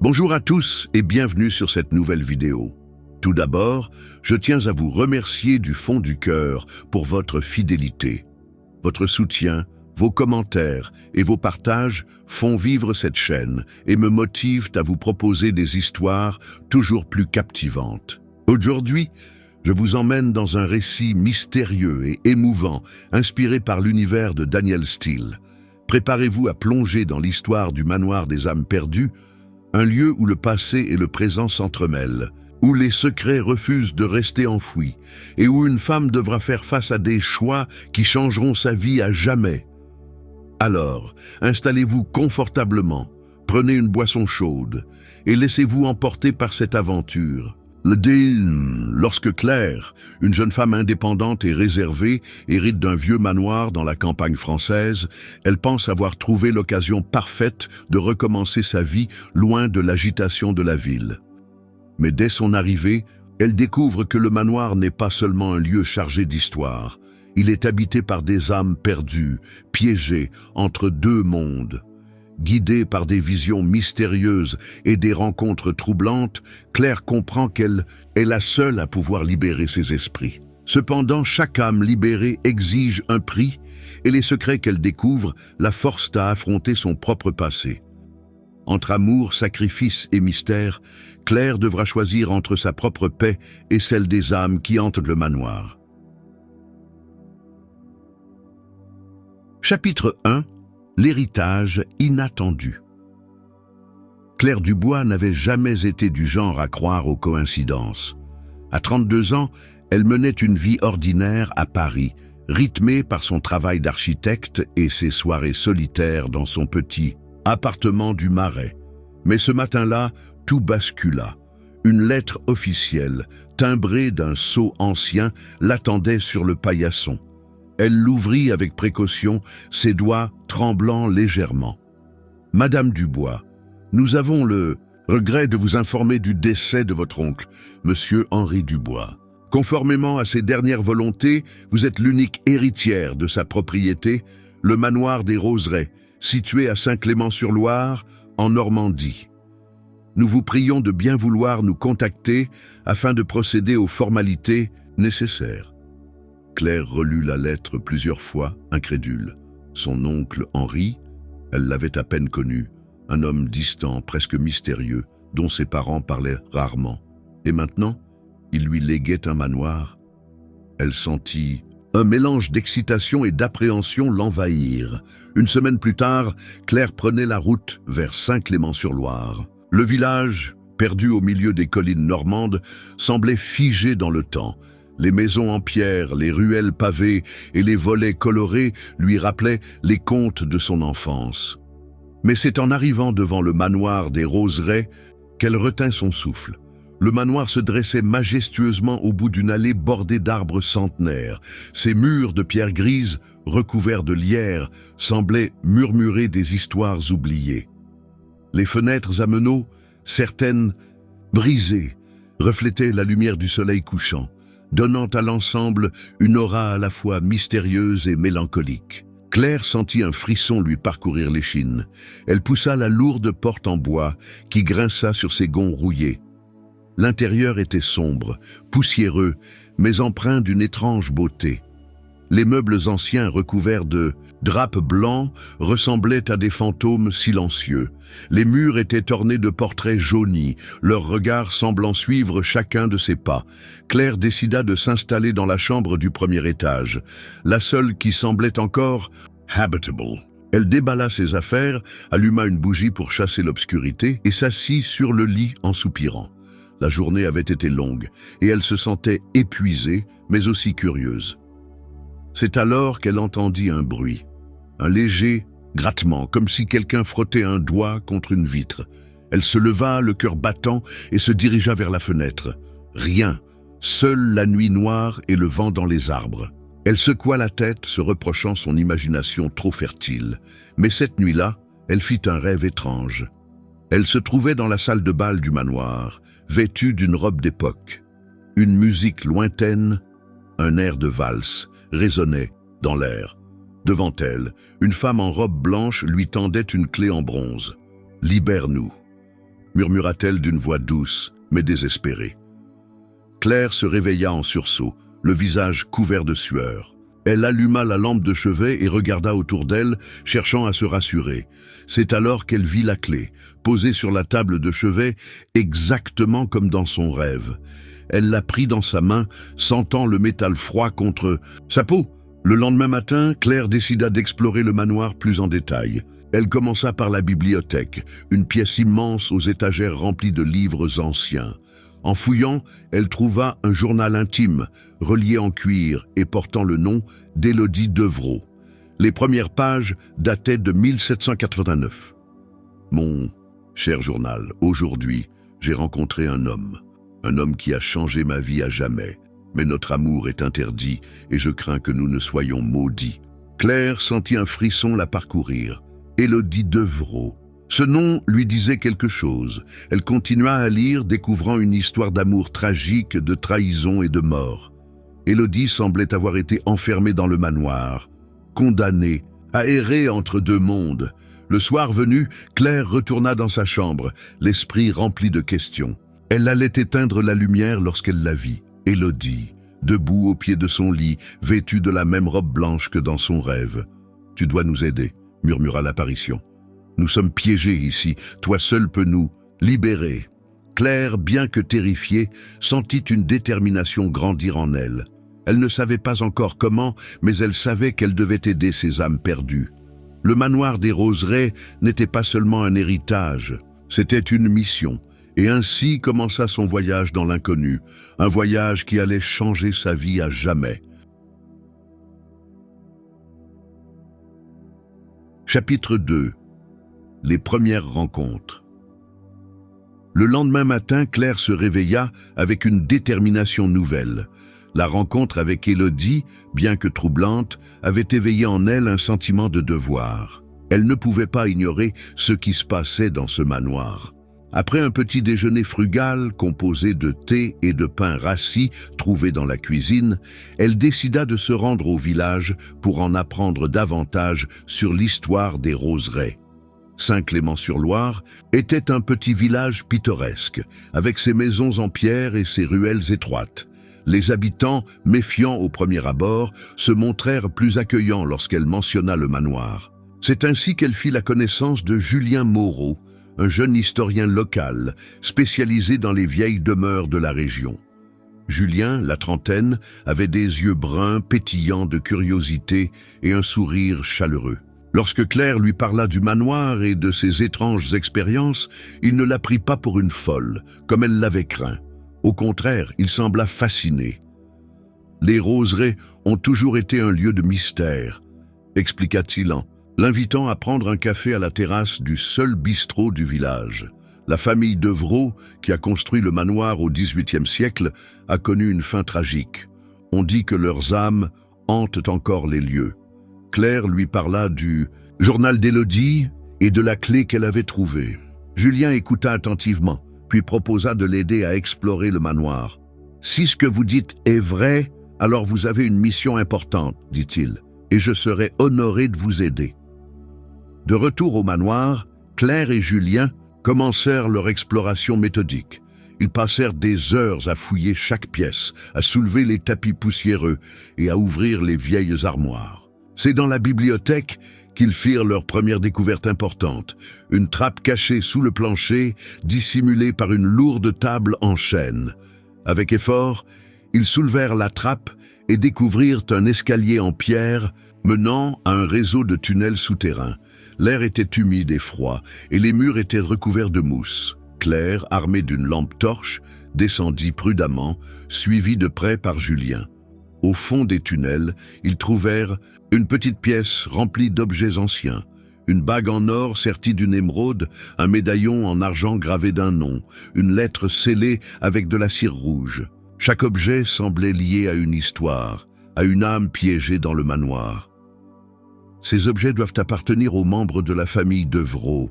Bonjour à tous et bienvenue sur cette nouvelle vidéo. Tout d'abord, je tiens à vous remercier du fond du cœur pour votre fidélité. Votre soutien, vos commentaires et vos partages font vivre cette chaîne et me motivent à vous proposer des histoires toujours plus captivantes. Aujourd'hui, je vous emmène dans un récit mystérieux et émouvant, inspiré par l'univers de Danielle Steel. Préparez-vous à plonger dans l'histoire du manoir des âmes perdues, un lieu où le passé et le présent s'entremêlent, où les secrets refusent de rester enfouis et où une femme devra faire face à des choix qui changeront sa vie à jamais. Alors, installez-vous confortablement, prenez une boisson chaude et laissez-vous emporter par cette aventure. Lorsque Claire, une jeune femme indépendante et réservée, hérite d'un vieux manoir dans la campagne française, elle pense avoir trouvé l'occasion parfaite de recommencer sa vie loin de l'agitation de la ville. Mais dès son arrivée, elle découvre que le manoir n'est pas seulement un lieu chargé d'histoire. Il est habité par des âmes perdues, piégées entre deux mondes. Guidée par des visions mystérieuses et des rencontres troublantes, Claire comprend qu'elle est la seule à pouvoir libérer ses esprits. Cependant, chaque âme libérée exige un prix, et les secrets qu'elle découvre la forcent à affronter son propre passé. Entre amour, sacrifice et mystère, Claire devra choisir entre sa propre paix et celle des âmes qui hantent le manoir. Chapitre 1. L'héritage inattendu. Claire Dubois n'avait jamais été du genre à croire aux coïncidences. À 32 ans, elle menait une vie ordinaire à Paris, rythmée par son travail d'architecte et ses soirées solitaires dans son petit appartement du Marais. Mais ce matin-là, tout bascula. Une lettre officielle, timbrée d'un sceau ancien, l'attendait sur le paillasson. Elle l'ouvrit avec précaution, ses doigts tremblant légèrement. « Madame Dubois, nous avons le regret de vous informer du décès de votre oncle, Monsieur Henri Dubois. Conformément à ses dernières volontés, vous êtes l'unique héritière de sa propriété, le manoir des Roseraies, situé à Saint-Clément-sur-Loire, en Normandie. Nous vous prions de bien vouloir nous contacter afin de procéder aux formalités nécessaires. » Claire relut la lettre plusieurs fois, incrédule. Son oncle Henri, elle l'avait à peine connu, un homme distant, presque mystérieux, dont ses parents parlaient rarement. Et maintenant, il lui léguait un manoir. Elle sentit un mélange d'excitation et d'appréhension l'envahir. Une semaine plus tard, Claire prenait la route vers Saint-Clément-sur-Loire. Le village, perdu au milieu des collines normandes, semblait figé dans le temps. Les maisons en pierre, les ruelles pavées et les volets colorés lui rappelaient les contes de son enfance. Mais c'est en arrivant devant le manoir des Roseraies qu'elle retint son souffle. Le manoir se dressait majestueusement au bout d'une allée bordée d'arbres centenaires. Ses murs de pierre grise, recouverts de lierre, semblaient murmurer des histoires oubliées. Les fenêtres à meneaux, certaines brisées, reflétaient la lumière du soleil couchant, donnant à l'ensemble une aura à la fois mystérieuse et mélancolique. Claire sentit un frisson lui parcourir l'échine. Elle poussa la lourde porte en bois qui grinça sur ses gonds rouillés. L'intérieur était sombre, poussiéreux, mais empreint d'une étrange beauté. Les meubles anciens recouverts de drapes blancs ressemblaient à des fantômes silencieux. Les murs étaient ornés de portraits jaunis, leurs regards semblant suivre chacun de ses pas. Claire décida de s'installer dans la chambre du premier étage, la seule qui semblait encore habitable. Elle déballa ses affaires, alluma une bougie pour chasser l'obscurité et s'assit sur le lit en soupirant. La journée avait été longue et elle se sentait épuisée, mais aussi curieuse. C'est alors qu'elle entendit un bruit, un léger grattement, comme si quelqu'un frottait un doigt contre une vitre. Elle se leva, le cœur battant, et se dirigea vers la fenêtre. Rien, seule la nuit noire et le vent dans les arbres. Elle secoua la tête, se reprochant son imagination trop fertile. Mais cette nuit-là, elle fit un rêve étrange. Elle se trouvait dans la salle de bal du manoir, vêtue d'une robe d'époque. Une musique lointaine, un air de valse, résonnait dans l'air. Devant elle, une femme en robe blanche lui tendait une clé en bronze. « Libère-nous ». murmura-t-elle d'une voix douce, mais désespérée. Claire se réveilla en sursaut, le visage couvert de sueur. Elle alluma la lampe de chevet et regarda autour d'elle, cherchant à se rassurer. C'est alors qu'elle vit la clé, posée sur la table de chevet, exactement comme dans son rêve. Elle la prit dans sa main, sentant le métal froid contre sa peau. Le lendemain matin, Claire décida d'explorer le manoir plus en détail. Elle commença par la bibliothèque, une pièce immense aux étagères remplies de livres anciens. En fouillant, elle trouva un journal intime, relié en cuir et portant le nom d'Élodie Devreau. Les premières pages dataient de 1789. « Mon cher journal, aujourd'hui, j'ai rencontré un homme qui a changé ma vie à jamais. Mais notre amour est interdit et je crains que nous ne soyons maudits. » Claire sentit un frisson la parcourir. Élodie Devreau. Ce nom lui disait quelque chose. Elle continua à lire, découvrant une histoire d'amour tragique, de trahison et de mort. Élodie semblait avoir été enfermée dans le manoir, condamnée à errer entre deux mondes. Le soir venu, Claire retourna dans sa chambre, l'esprit rempli de questions. Elle allait éteindre la lumière lorsqu'elle la vit. Élodie, debout au pied de son lit, vêtue de la même robe blanche que dans son rêve. « Tu dois nous aider », murmura l'apparition. « Nous sommes piégés ici, toi seul peux nous libérer. » Claire, bien que terrifiée, sentit une détermination grandir en elle. Elle ne savait pas encore comment, mais elle savait qu'elle devait aider ces âmes perdues. Le manoir des Roseraies n'était pas seulement un héritage, c'était une mission. Et ainsi commença son voyage dans l'inconnu, un voyage qui allait changer sa vie à jamais. Chapitre 2. Les premières rencontres. Le lendemain matin, Claire se réveilla avec une détermination nouvelle. La rencontre avec Élodie, bien que troublante, avait éveillé en elle un sentiment de devoir. Elle ne pouvait pas ignorer ce qui se passait dans ce manoir. Après un petit déjeuner frugal, composé de thé et de pain rassis trouvé dans la cuisine, elle décida de se rendre au village pour en apprendre davantage sur l'histoire des Roseraies. Saint-Clément-sur-Loire était un petit village pittoresque, avec ses maisons en pierre et ses ruelles étroites. Les habitants, méfiants au premier abord, se montrèrent plus accueillants lorsqu'elle mentionna le manoir. C'est ainsi qu'elle fit la connaissance de Julien Moreau, un jeune historien local, spécialisé dans les vieilles demeures de la région. Julien, la trentaine, avait des yeux bruns pétillants de curiosité et un sourire chaleureux. Lorsque Claire lui parla du manoir et de ses étranges expériences, il ne la prit pas pour une folle, comme elle l'avait craint. Au contraire, il sembla fasciné. « Les Roseraies ont toujours été un lieu de mystère », expliqua-t-il en l'invitant à prendre un café à la terrasse du seul bistrot du village. La famille Devreau, qui a construit le manoir au XVIIIe siècle, a connu une fin tragique. On dit que leurs âmes hantent encore les lieux. Claire lui parla du journal d'Élodie et de la clé qu'elle avait trouvée. Julien écouta attentivement, puis proposa de l'aider à explorer le manoir. « Si ce que vous dites est vrai, alors vous avez une mission importante, dit-il, et je serai honoré de vous aider. » De retour au manoir, Claire et Julien commencèrent leur exploration méthodique. Ils passèrent des heures à fouiller chaque pièce, à soulever les tapis poussiéreux et à ouvrir les vieilles armoires. C'est dans la bibliothèque qu'ils firent leur première découverte importante, une trappe cachée sous le plancher, dissimulée par une lourde table en chêne. Avec effort, ils soulevèrent la trappe et découvrirent un escalier en pierre menant à un réseau de tunnels souterrains. L'air était humide et froid, et les murs étaient recouverts de mousse. Claire, armée d'une lampe torche, descendit prudemment, suivie de près par Julien. Au fond des tunnels, ils trouvèrent une petite pièce remplie d'objets anciens, une bague en or sertie d'une émeraude, un médaillon en argent gravé d'un nom, une lettre scellée avec de la cire rouge. Chaque objet semblait lié à une histoire, à une âme piégée dans le manoir. « Ces objets doivent appartenir aux membres de la famille Devreau »,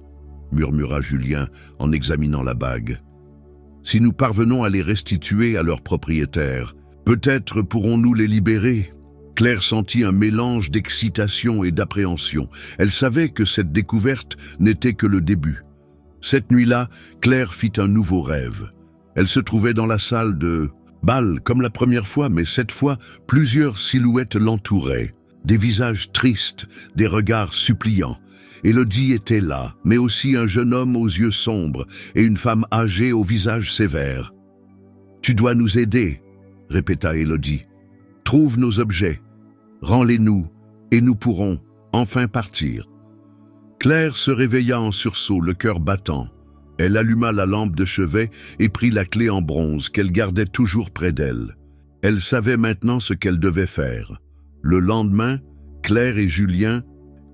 murmura Julien en examinant la bague. « Si nous parvenons à les restituer à leur propriétaire, peut-être pourrons-nous les libérer. » Claire sentit un mélange d'excitation et d'appréhension. Elle savait que cette découverte n'était que le début. Cette nuit-là, Claire fit un nouveau rêve. Elle se trouvait dans la salle de bal comme la première fois, mais cette fois, plusieurs silhouettes l'entouraient. Des visages tristes, des regards suppliants. Élodie était là, mais aussi un jeune homme aux yeux sombres et une femme âgée au visage sévère. « Tu dois nous aider », répéta Élodie. « Trouve nos objets, rends-les-nous, et nous pourrons enfin partir. » Claire se réveilla en sursaut, le cœur battant. Elle alluma la lampe de chevet et prit la clé en bronze qu'elle gardait toujours près d'elle. Elle savait maintenant ce qu'elle devait faire. Le lendemain, Claire et Julien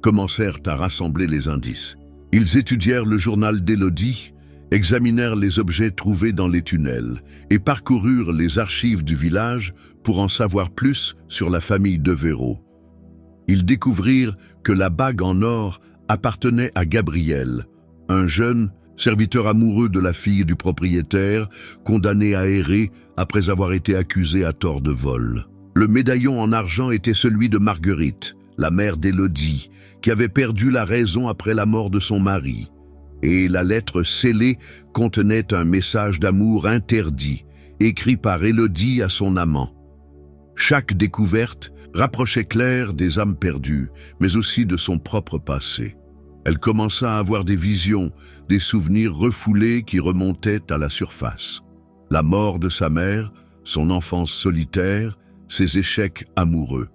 commencèrent à rassembler les indices. Ils étudièrent le journal d'Élodie, examinèrent les objets trouvés dans les tunnels et parcoururent les archives du village pour en savoir plus sur la famille Deveraux. Ils découvrirent que la bague en or appartenait à Gabriel, un jeune serviteur amoureux de la fille du propriétaire, condamné à errer après avoir été accusé à tort de vol. Le médaillon en argent était celui de Marguerite, la mère d'Élodie, qui avait perdu la raison après la mort de son mari. Et la lettre scellée contenait un message d'amour interdit, écrit par Élodie à son amant. Chaque découverte rapprochait Claire des âmes perdues, mais aussi de son propre passé. Elle commença à avoir des visions, des souvenirs refoulés qui remontaient à la surface. La mort de sa mère, son enfance solitaire, ses échecs amoureux.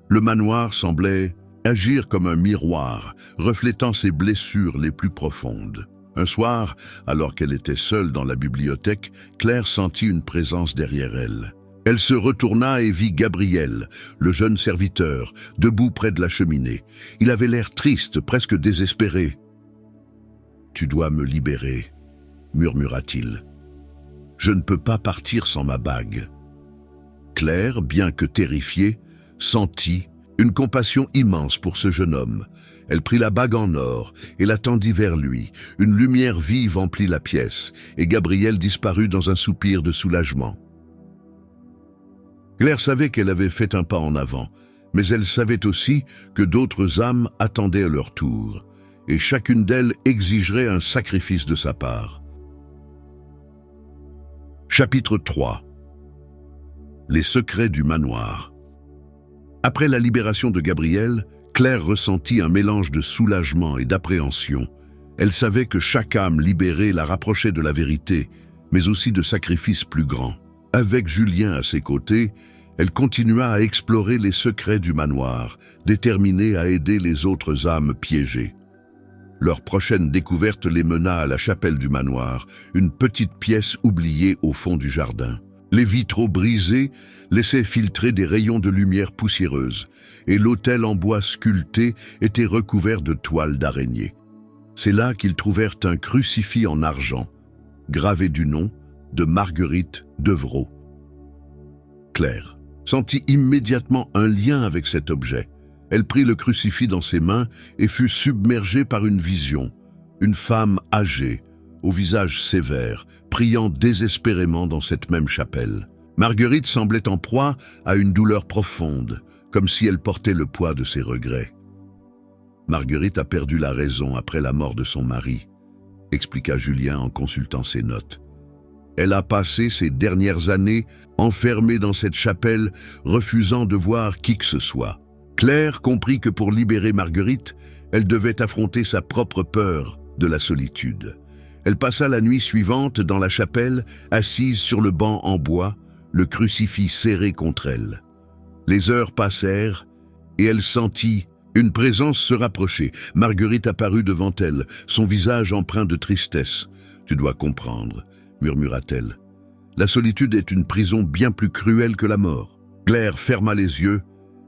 Le manoir semblait agir comme un miroir, reflétant ses blessures les plus profondes. Un soir, alors qu'elle était seule dans la bibliothèque, Claire sentit une présence derrière elle. Elle se retourna et vit Gabriel, le jeune serviteur, debout près de la cheminée. Il avait l'air triste, presque désespéré. « Tu dois me libérer », murmura-t-il. « Je ne peux pas partir sans ma bague. » Claire, bien que terrifiée, sentit une compassion immense pour ce jeune homme. Elle prit la bague en or et la tendit vers lui. Une lumière vive emplit la pièce, et Gabriel disparut dans un soupir de soulagement. Claire savait qu'elle avait fait un pas en avant, mais elle savait aussi que d'autres âmes attendaient à leur tour, et chacune d'elles exigerait un sacrifice de sa part. Chapitre 3. Les secrets du manoir. Après la libération de Gabriel, Claire ressentit un mélange de soulagement et d'appréhension. Elle savait que chaque âme libérée la rapprochait de la vérité, mais aussi de sacrifices plus grands. Avec Julien à ses côtés, elle continua à explorer les secrets du manoir, déterminée à aider les autres âmes piégées. Leur prochaine découverte les mena à la chapelle du manoir, une petite pièce oubliée au fond du jardin. Les vitraux brisés laissaient filtrer des rayons de lumière poussiéreuse, et l'autel en bois sculpté était recouvert de toiles d'araignée. C'est là qu'ils trouvèrent un crucifix en argent, gravé du nom de Marguerite Deveraux. Claire sentit immédiatement un lien avec cet objet. Elle prit le crucifix dans ses mains et fut submergée par une vision. Une femme âgée, au visage sévère, priant désespérément dans cette même chapelle. Marguerite semblait en proie à une douleur profonde, comme si elle portait le poids de ses regrets. Marguerite a perdu la raison après la mort de son mari, expliqua Julien en consultant ses notes. Elle a passé ces dernières années enfermée dans cette chapelle, refusant de voir qui que ce soit. Claire comprit que pour libérer Marguerite, elle devait affronter sa propre peur de la solitude. Elle passa la nuit suivante dans la chapelle, assise sur le banc en bois, le crucifix serré contre elle. Les heures passèrent et elle sentit une présence se rapprocher. Marguerite apparut devant elle, son visage empreint de tristesse. « Tu dois comprendre », murmura-t-elle. « La solitude est une prison bien plus cruelle que la mort. » Claire ferma les yeux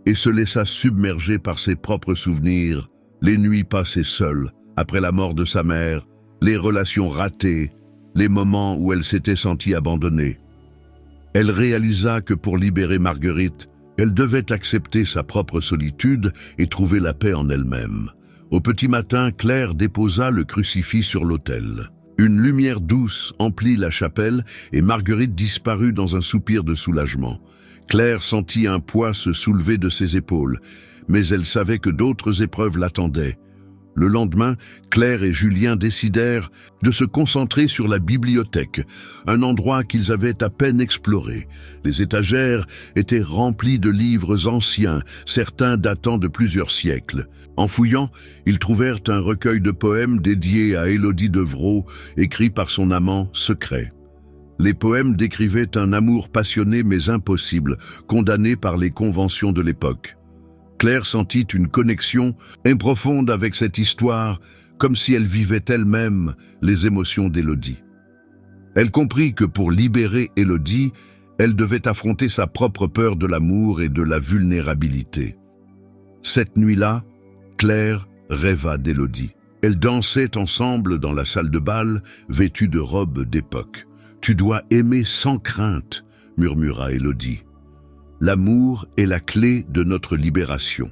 et se laissa submerger par ses propres souvenirs, les nuits passées seule, après la mort de sa mère, les relations ratées, les moments où elle s'était sentie abandonnée. Elle réalisa que pour libérer Marguerite, elle devait accepter sa propre solitude et trouver la paix en elle-même. Au petit matin, Claire déposa le crucifix sur l'autel. Une lumière douce emplit la chapelle et Marguerite disparut dans un soupir de soulagement. Claire sentit un poids se soulever de ses épaules, mais elle savait que d'autres épreuves l'attendaient. Le lendemain, Claire et Julien décidèrent de se concentrer sur la bibliothèque, un endroit qu'ils avaient à peine exploré. Les étagères étaient remplies de livres anciens, certains datant de plusieurs siècles. En fouillant, ils trouvèrent un recueil de poèmes dédiés à Élodie Devreau, écrit par son amant secret. Les poèmes décrivaient un amour passionné mais impossible, condamné par les conventions de l'époque. Claire sentit une connexion profonde avec cette histoire, comme si elle vivait elle-même les émotions d'Élodie. Elle comprit que pour libérer Élodie, elle devait affronter sa propre peur de l'amour et de la vulnérabilité. Cette nuit-là, Claire rêva d'Élodie. Elles dansaient ensemble dans la salle de bal, vêtues de robes d'époque. « Tu dois aimer sans crainte », murmura Élodie. « L'amour est la clé de notre libération. »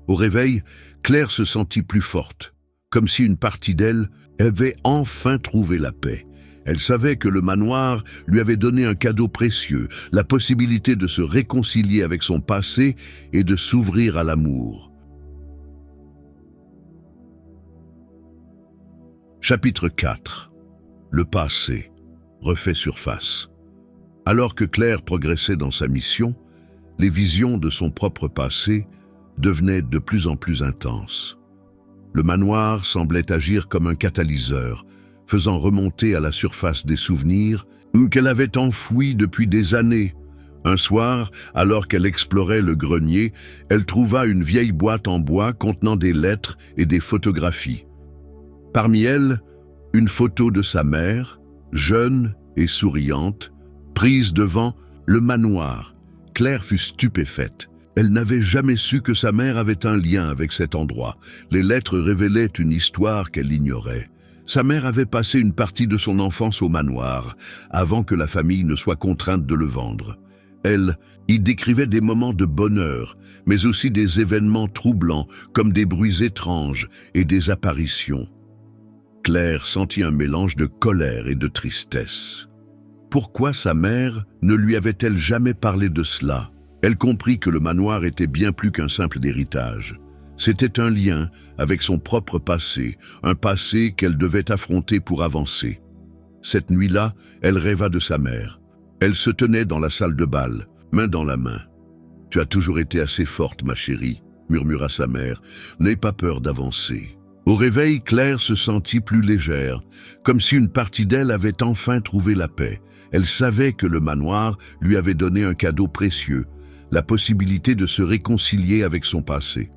Au réveil, Claire se sentit plus forte, comme si une partie d'elle avait enfin trouvé la paix. Elle savait que le manoir lui avait donné un cadeau précieux, la possibilité de se réconcilier avec son passé et de s'ouvrir à l'amour. Chapitre 4. Le passé refait surface. Alors que Claire progressait dans sa mission, les visions de son propre passé devenaient de plus en plus intenses. Le manoir semblait agir comme un catalyseur, faisant remonter à la surface des souvenirs qu'elle avait enfouis depuis des années. Un soir, alors qu'elle explorait le grenier, elle trouva une vieille boîte en bois contenant des lettres et des photographies. Parmi elles, une photo de sa mère, jeune et souriante, prise devant le manoir. Claire fut stupéfaite. Elle n'avait jamais su que sa mère avait un lien avec cet endroit. Les lettres révélaient une histoire qu'elle ignorait. Sa mère avait passé une partie de son enfance au manoir, avant que la famille ne soit contrainte de le vendre. Elle y décrivait des moments de bonheur, mais aussi des événements troublants, comme des bruits étranges et des apparitions. Claire sentit un mélange de colère et de tristesse. Pourquoi sa mère ne lui avait-elle jamais parlé de cela? Elle comprit que le manoir était bien plus qu'un simple héritage. C'était un lien avec son propre passé, un passé qu'elle devait affronter pour avancer. Cette nuit-là, elle rêva de sa mère. Elle se tenait dans la salle de bal, main dans la main. « Tu as toujours été assez forte, ma chérie », murmura sa mère. « N'aie pas peur d'avancer. » Au réveil, Claire se sentit plus légère, comme si une partie d'elle avait enfin trouvé la paix. Elle savait que le manoir lui avait donné un cadeau précieux, la possibilité de se réconcilier avec son passé.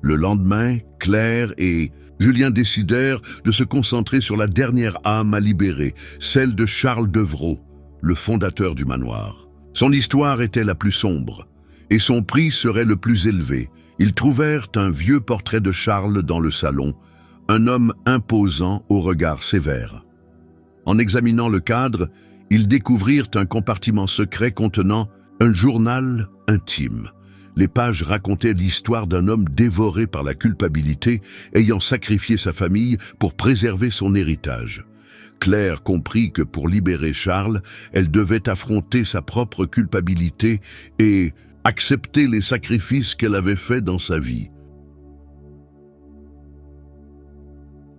Le lendemain, Claire et Julien décidèrent de se concentrer sur la dernière âme à libérer, celle de Charles Devreau, le fondateur du manoir. Son histoire était la plus sombre, et son prix serait le plus élevé. Ils trouvèrent un vieux portrait de Charles dans le salon, un homme imposant au regard sévère. En examinant le cadre, ils découvrirent un compartiment secret contenant un journal intime. Les pages racontaient l'histoire d'un homme dévoré par la culpabilité, ayant sacrifié sa famille pour préserver son héritage. Claire comprit que pour libérer Charles, elle devait affronter sa propre culpabilité et accepter les sacrifices qu'elle avait faits dans sa vie.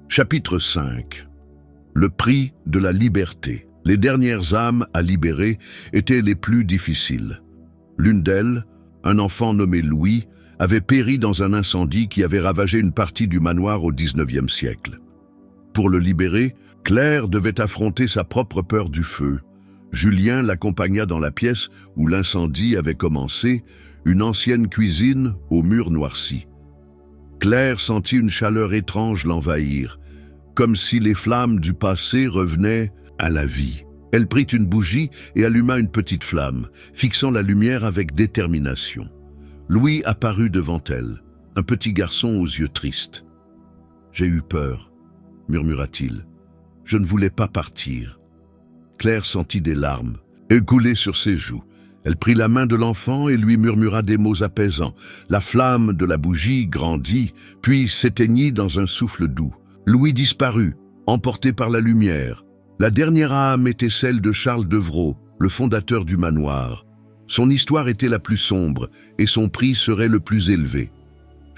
Chapitre 5. Le prix de la liberté. Les dernières âmes à libérer étaient les plus difficiles. L'une d'elles, un enfant nommé Louis, avait péri dans un incendie qui avait ravagé une partie du manoir au XIXe siècle. Pour le libérer, Claire devait affronter sa propre peur du feu. Julien l'accompagna dans la pièce où l'incendie avait commencé, une ancienne cuisine aux murs noircis. Claire sentit une chaleur étrange l'envahir, comme si les flammes du passé revenaient à la vie. Elle prit une bougie et alluma une petite flamme, fixant la lumière avec détermination. Louis apparut devant elle, un petit garçon aux yeux tristes. « J'ai eu peur », murmura-t-il. « Je ne voulais pas partir. » Claire sentit des larmes couler sur ses joues. Elle prit la main de l'enfant et lui murmura des mots apaisants. La flamme de la bougie grandit, puis s'éteignit dans un souffle doux. Louis disparut, emporté par la lumière. La dernière âme était celle de Charles Devreau, le fondateur du manoir. Son histoire était la plus sombre et son prix serait le plus élevé.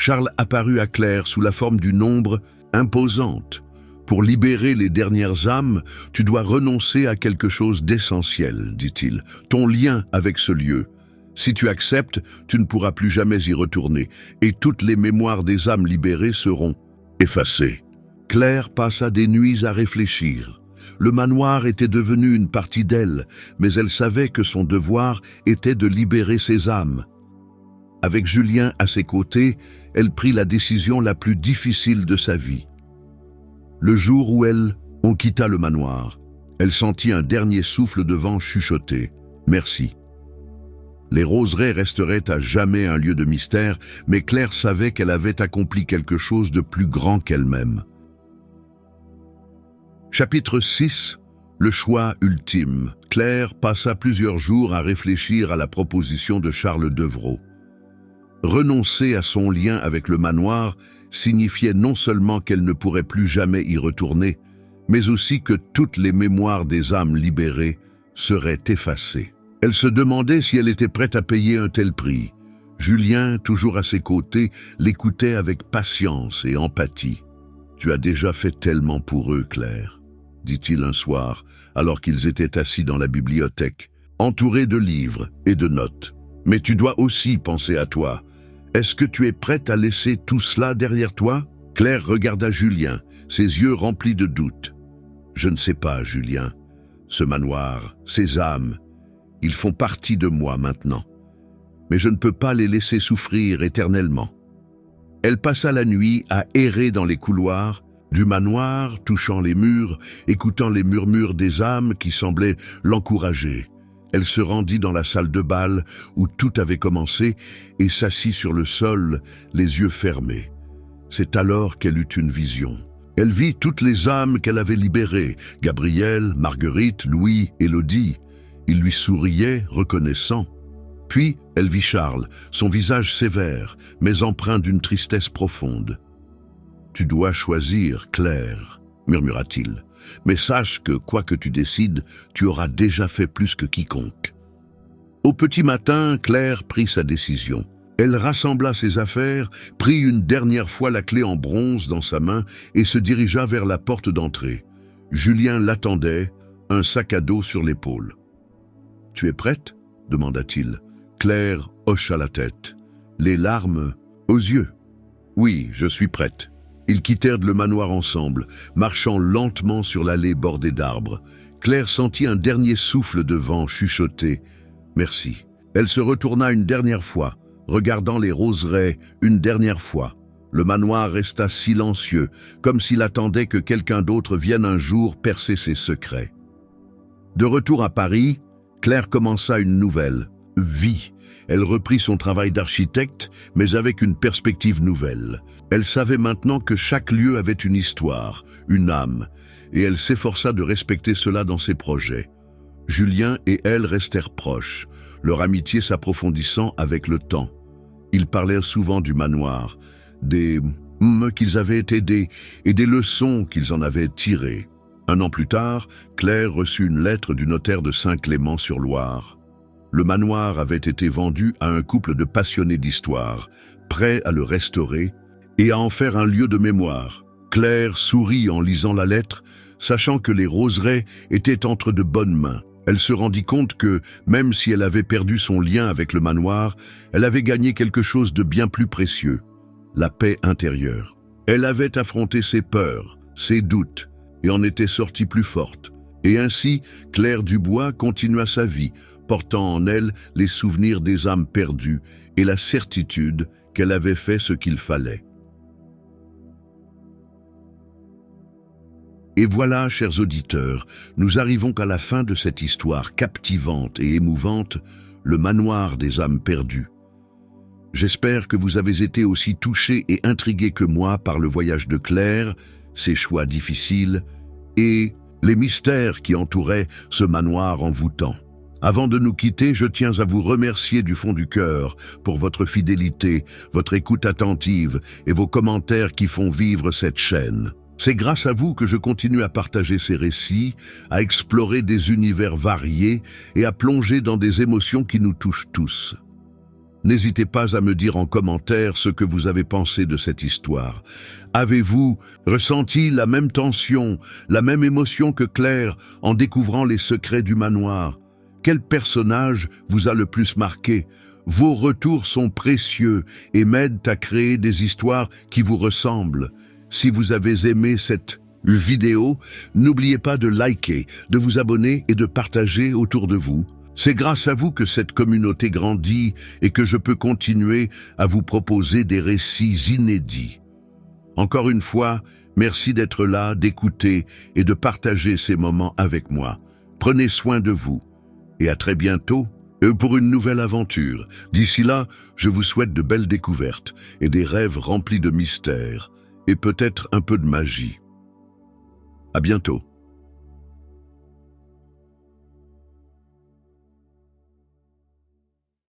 Charles apparut à Claire sous la forme d'une ombre imposante. Pour libérer les dernières âmes, tu dois renoncer à quelque chose d'essentiel, dit-il, ton lien avec ce lieu. Si tu acceptes, tu ne pourras plus jamais y retourner, et toutes les mémoires des âmes libérées seront effacées. Claire passa des nuits à réfléchir. Le manoir était devenu une partie d'elle, mais elle savait que son devoir était de libérer ses âmes. Avec Julien à ses côtés, elle prit la décision la plus difficile de sa vie. Le jour où on quitta le manoir, elle sentit un dernier souffle de vent chuchoter « Merci ». Les roseraies resteraient à jamais un lieu de mystère, mais Claire savait qu'elle avait accompli quelque chose de plus grand qu'elle-même. Chapitre 6. Le choix ultime. Claire passa plusieurs jours à réfléchir à la proposition de Charles Devreau. Renoncer à son lien avec le manoir signifiait non seulement qu'elle ne pourrait plus jamais y retourner, mais aussi que toutes les mémoires des âmes libérées seraient effacées. Elle se demandait si elle était prête à payer un tel prix. Julien, toujours à ses côtés, l'écoutait avec patience et empathie. « Tu as déjà fait tellement pour eux, Claire », dit-il un soir, alors qu'ils étaient assis dans la bibliothèque, entourés de livres et de notes. « Mais tu dois aussi penser à toi. Est-ce que tu es prête à laisser tout cela derrière toi ?» Claire regarda Julien, ses yeux remplis de doute. « Je ne sais pas, Julien. Ce manoir, ces âmes, ils font partie de moi maintenant. Mais je ne peux pas les laisser souffrir éternellement. » Elle passa la nuit à errer dans les couloirs du manoir, touchant les murs, écoutant les murmures des âmes qui semblaient l'encourager. Elle se rendit dans la salle de bal où tout avait commencé et s'assit sur le sol, les yeux fermés. C'est alors qu'elle eut une vision. Elle vit toutes les âmes qu'elle avait libérées, Gabriel, Marguerite, Louis, Élodie. Ils lui souriaient, reconnaissant. Puis elle vit Charles, son visage sévère, mais empreint d'une tristesse profonde. « Tu dois choisir, Claire, » murmura-t-il. « Mais sache que, quoi que tu décides, tu auras déjà fait plus que quiconque. » Au petit matin, Claire prit sa décision. Elle rassembla ses affaires, prit une dernière fois la clé en bronze dans sa main et se dirigea vers la porte d'entrée. Julien l'attendait, un sac à dos sur l'épaule. « Tu es prête ?» demanda-t-il. Claire hocha la tête, les larmes aux yeux. « Oui, je suis prête. » Ils quittèrent le manoir ensemble, marchant lentement sur l'allée bordée d'arbres. Claire sentit un dernier souffle de vent chuchoter « Merci ». Elle se retourna une dernière fois, regardant les roseraies une dernière fois. Le manoir resta silencieux, comme s'il attendait que quelqu'un d'autre vienne un jour percer ses secrets. De retour à Paris, Claire commença une nouvelle vie. Elle reprit son travail d'architecte, mais avec une perspective nouvelle. Elle savait maintenant que chaque lieu avait une histoire, une âme, et elle s'efforça de respecter cela dans ses projets. Julien et elle restèrent proches, leur amitié s'approfondissant avec le temps. Ils parlèrent souvent du manoir, des qu'ils avaient aidés et des leçons qu'ils en avaient tirées. Un an plus tard, Claire reçut une lettre du notaire de Saint-Clément-sur-Loire. Le manoir avait été vendu à un couple de passionnés d'histoire, prêts à le restaurer et à en faire un lieu de mémoire. Claire sourit en lisant la lettre, sachant que les roseraies étaient entre de bonnes mains. Elle se rendit compte que, même si elle avait perdu son lien avec le manoir, elle avait gagné quelque chose de bien plus précieux, la paix intérieure. Elle avait affronté ses peurs, ses doutes, et en était sortie plus forte. Et ainsi, Claire Dubois continua sa vie, portant en elle les souvenirs des âmes perdues et la certitude qu'elle avait fait ce qu'il fallait. Et voilà, chers auditeurs, nous arrivons à la fin de cette histoire captivante et émouvante, le manoir des âmes perdues. J'espère que vous avez été aussi touchés et intrigués que moi par le voyage de Claire, ses choix difficiles et les mystères qui entouraient ce manoir envoûtant. Avant de nous quitter, je tiens à vous remercier du fond du cœur pour votre fidélité, votre écoute attentive et vos commentaires qui font vivre cette chaîne. C'est grâce à vous que je continue à partager ces récits, à explorer des univers variés et à plonger dans des émotions qui nous touchent tous. N'hésitez pas à me dire en commentaire ce que vous avez pensé de cette histoire. Avez-vous ressenti la même tension, la même émotion que Claire en découvrant les secrets du manoir? Quel personnage vous a le plus marqué? Vos retours sont précieux et m'aident à créer des histoires qui vous ressemblent. Si vous avez aimé cette vidéo, n'oubliez pas de liker, de vous abonner et de partager autour de vous. C'est grâce à vous que cette communauté grandit et que je peux continuer à vous proposer des récits inédits. Encore une fois, merci d'être là, d'écouter et de partager ces moments avec moi. Prenez soin de vous et à très bientôt pour une nouvelle aventure. D'ici là, je vous souhaite de belles découvertes et des rêves remplis de mystères et peut-être un peu de magie. À bientôt.